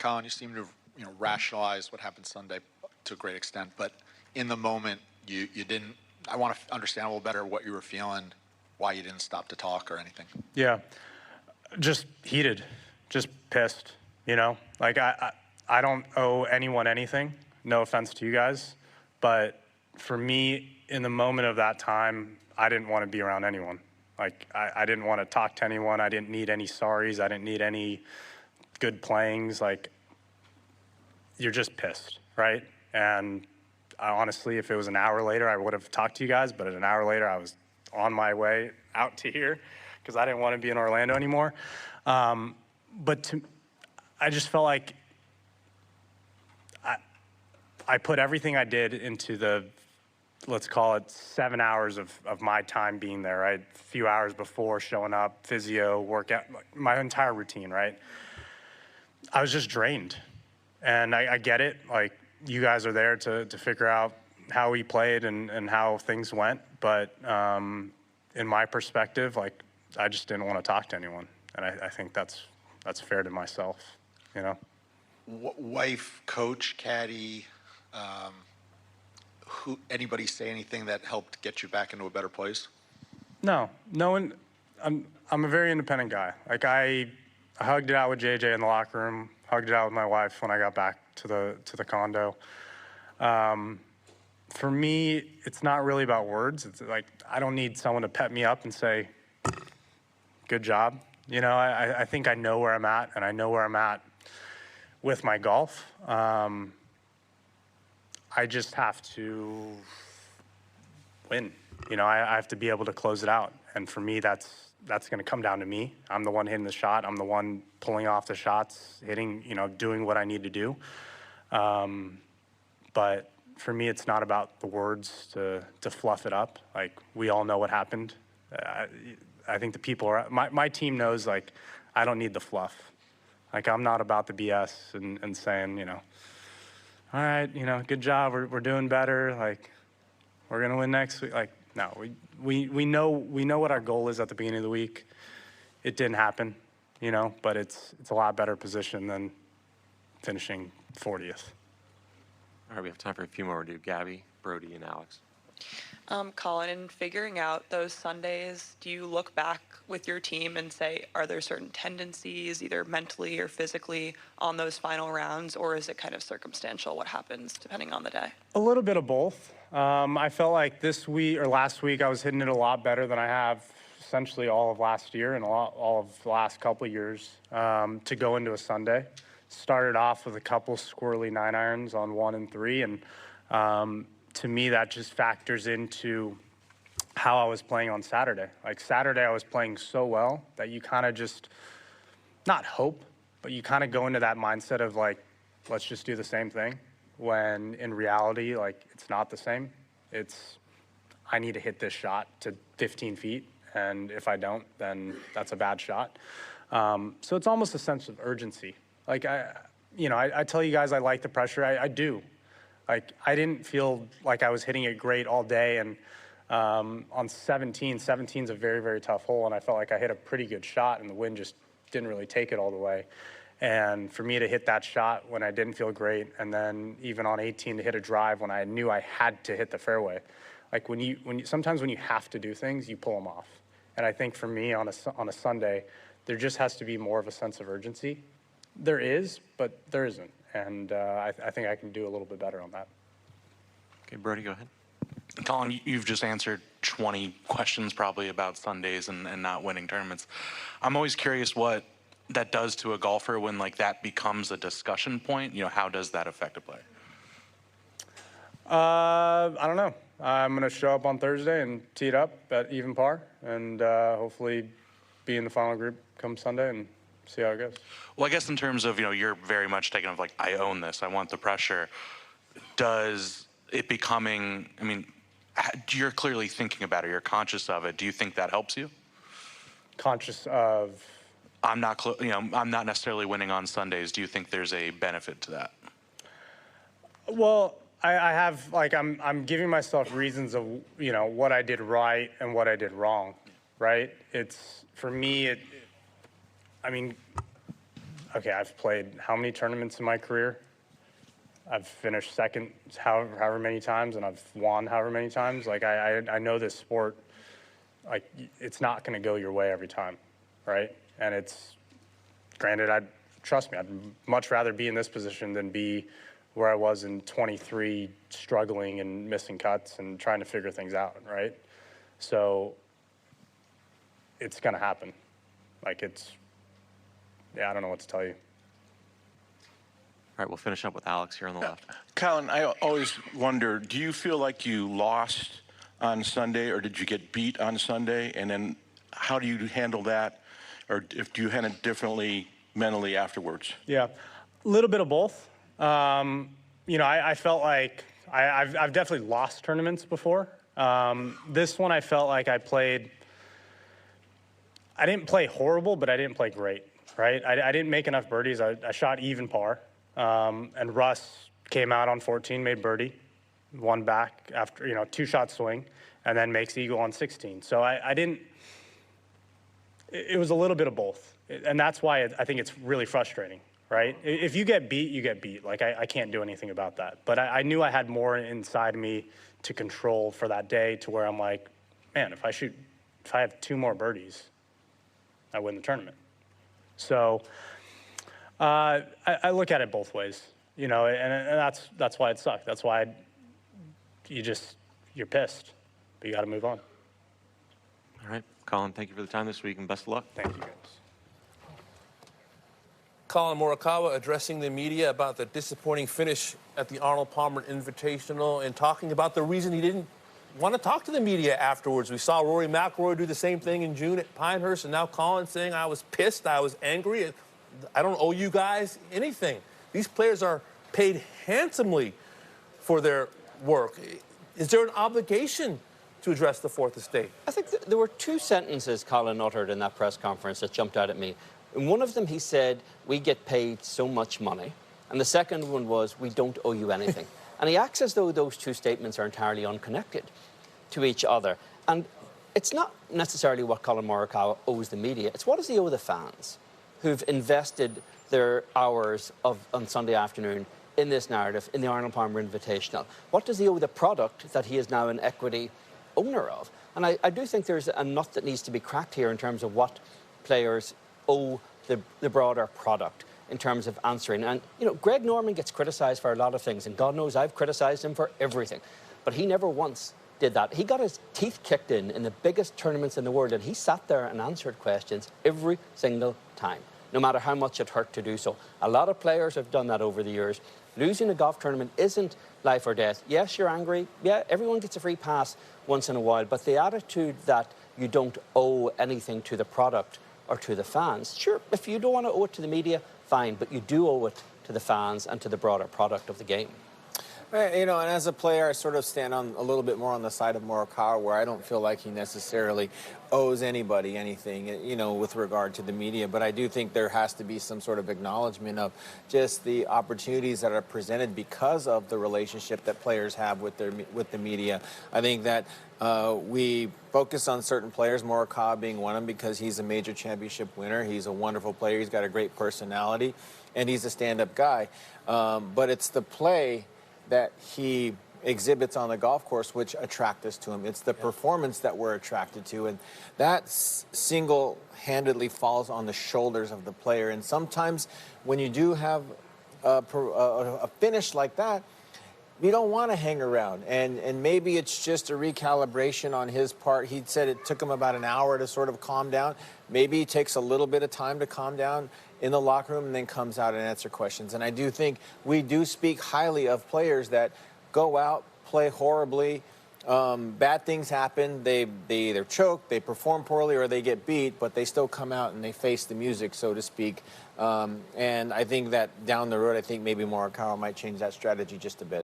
Collin, you seem to rationalize what happened Sunday to a great extent, but in the moment, you didn't. I want to understand a little better what you were feeling, why you didn't stop to talk or anything. Yeah, just heated, just pissed. Like I don't owe anyone anything. No offense to you guys, but for me, in the moment of that time, I didn't want to be around anyone. Like I didn't want to talk to anyone. I didn't need any sorries. I didn't need any good playings. Like, you're just pissed, right? And honestly, if it was an hour later, I would have talked to you guys, but an hour later, I was on my way out to here because I didn't want to be in Orlando anymore. But I just felt like I put everything I did into the, let's call it 7 hours of my time being there, right? A few hours before showing up, physio, workout, my entire routine, right? I was just drained. And I get it. Like, you guys are there to figure out how we played and how things went. But in my perspective, like, I just didn't want to talk to anyone. And I think that's fair to myself, Wife, coach, caddy, anybody say anything that helped get you back into a better place? No one. I'm a very independent guy. Like, I hugged it out with JJ in the locker room, hugged it out with my wife when I got back to the condo. For me, it's not really about words. It's like, I don't need someone to pep me up and say, good job. I think I know where I'm at, and I know where I'm at with my golf. I just have to win. I have to be able to close it out. And for me, that's going to come down to me. I'm the one hitting the shot. I'm the one pulling off the shots, hitting, doing what I need to do. But for me, it's not about the words to fluff it up. Like, we all know what happened. I think the people my team knows, like, I don't need the fluff. Like, I'm not about the BS and saying, all right, good job. We're doing better. Like, we're going to win next week. Like, no, we know what our goal is at the beginning of the week. It didn't happen, but it's a lot better position than finishing 40th. All right, we have time for a few more. We'll do Gabby, Brody, and Alex. Collin, in figuring out those Sundays, do you look back with your team and say, are there certain tendencies, either mentally or physically, on those final rounds, or is it kind of circumstantial what happens depending on the day? A little bit of both. I felt like this week or last week I was hitting it a lot better than I have essentially all of last year and all of the last couple of years to go into a Sunday. Started off with a couple squirrely 9-irons on 1 and 3, and to me, that just factors into how I was playing on Saturday. Like, Saturday, I was playing so well that you kind of just, not hope, but you kind of go into that mindset of, like, let's just do the same thing, when in reality, like, it's not the same. It's, I need to hit this shot to 15 feet, and if I don't, then that's a bad shot. So it's almost a sense of urgency. Like, I tell you guys I like the pressure. I do. Like, I didn't feel like I was hitting it great all day, and on 17's a very, very tough hole, and I felt like I hit a pretty good shot, and the wind just didn't really take it all the way. And for me to hit that shot when I didn't feel great, and then even on 18 to hit a drive when I knew I had to hit the fairway, like, sometimes when you have to do things, you pull them off. And I think for me on a Sunday, there just has to be more of a sense of urgency. There is, but there isn't. And I think I can do a little bit better on that. Okay, Brody, go ahead. Collin, you've just answered 20 questions probably about Sundays and not winning tournaments. I'm always curious what that does to a golfer when, like, that becomes a discussion point. How does that affect a player? I don't know. I'm going to show up on Thursday and tee it up at even par, and hopefully be in the final group come Sunday and see how it goes. Well, I guess in terms of, you're very much taken of, like, I own this, I want the pressure. Does it becoming, you're clearly thinking about it, you're conscious of it. Do you think that helps you? Conscious of? I'm not necessarily winning on Sundays. Do you think there's a benefit to that? Well, I have, like, I'm giving myself reasons of, what I did right and what I did wrong, right? It's, for me, okay, I've played how many tournaments in my career? I've finished second however many times, and I've won however many times. Like, I know this sport, like, it's not going to go your way every time, right? And it's, granted, trust me, I'd much rather be in this position than be where I was in 23, struggling and missing cuts and trying to figure things out, right? So it's going to happen. Like, yeah, I don't know what to tell you. All right, we'll finish up with Alex here on the left. Collin, I always wonder, do you feel like you lost on Sunday, or did you get beat on Sunday? And then how do you handle that? Or do you handle it differently mentally afterwards? Yeah, a little bit of both. You know, I felt like I've definitely lost tournaments before. This one I felt like I didn't play horrible, but I didn't play great, right? I didn't make enough birdies. I shot even par. And Russ came out on 14, made birdie, won back after, you know, 2-shot swing, and then makes eagle on 16. So I didn't, it was a little bit of both. And that's why I think it's really frustrating, right? If you get beat, you get beat. Like, I can't do anything about that. But I knew I had more inside me to control for that day, to where I'm like, man, if I have 2 more birdies, I win the tournament. So I look at it both ways, you know, and that's why it sucked. That's why you're pissed, but you got to move on. All right, Collin, thank you for the time this week, and best of luck. Thank you, guys. Collin Morikawa addressing the media about the disappointing finish at the Arnold Palmer Invitational and talking about the reason he didn't want to talk to the media afterwards. We saw Rory McIlroy do the same thing in June at Pinehurst, and now Collin saying, I was pissed, I was angry, I don't owe you guys anything. These players are paid handsomely for their work. Is there an obligation to address the Fourth Estate? I think there were 2 sentences Collin uttered in that press conference that jumped out at me. In one of them, he said, we get paid so much money. And the second one was, we don't owe you anything. And he acts as though those 2 statements are entirely unconnected to each other. And it's not necessarily what Collin Morikawa owes the media. It's what does he owe the fans who've invested their hours on Sunday afternoon in this narrative, in the Arnold Palmer Invitational? What does he owe the product that he is now an equity owner of? And I do think there's a nut that needs to be cracked here in terms of what players owe the broader product in terms of answering. And, you know, Greg Norman gets criticized for a lot of things, and God knows I've criticized him for everything. But he never once did that. He got his teeth kicked in the biggest tournaments in the world, and he sat there and answered questions every single time, no matter how much it hurt to do so. A lot of players have done that over the years. Losing a golf tournament isn't life or death. Yes, you're angry. Yeah, everyone gets a free pass once in a while. But the attitude that you don't owe anything to the product or to the fans, sure, if you don't want to owe it to the media, fine. But you do owe it to the fans and to the broader product of the game. You know, and as a player, I sort of stand on a little bit more on the side of Morikawa, where I don't feel like he necessarily owes anybody anything, you know, with regard to the media. But I do think there has to be some sort of acknowledgement of just the opportunities that are presented because of the relationship that players have with the media. I think that we focus on certain players, Morikawa being one of them, because he's a major championship winner. He's a wonderful player. He's got a great personality, and he's a stand-up guy. But it's the play that he exhibits on the golf course which attract us to him. It's the performance that we're attracted to, and that single-handedly falls on the shoulders of the player. And sometimes when you do have a finish like that, you don't want to hang around, and maybe it's just a recalibration on his part. He said it took him about an hour to sort of calm down. Maybe it takes a little bit of time to calm down in the locker room and then comes out and answer questions. And I do think we do speak highly of players that go out, play horribly, bad things happen, they either choke, they perform poorly, or they get beat, but they still come out and they face the music, so to speak. And I think that down the road, I think maybe Morikawa might change that strategy just a bit.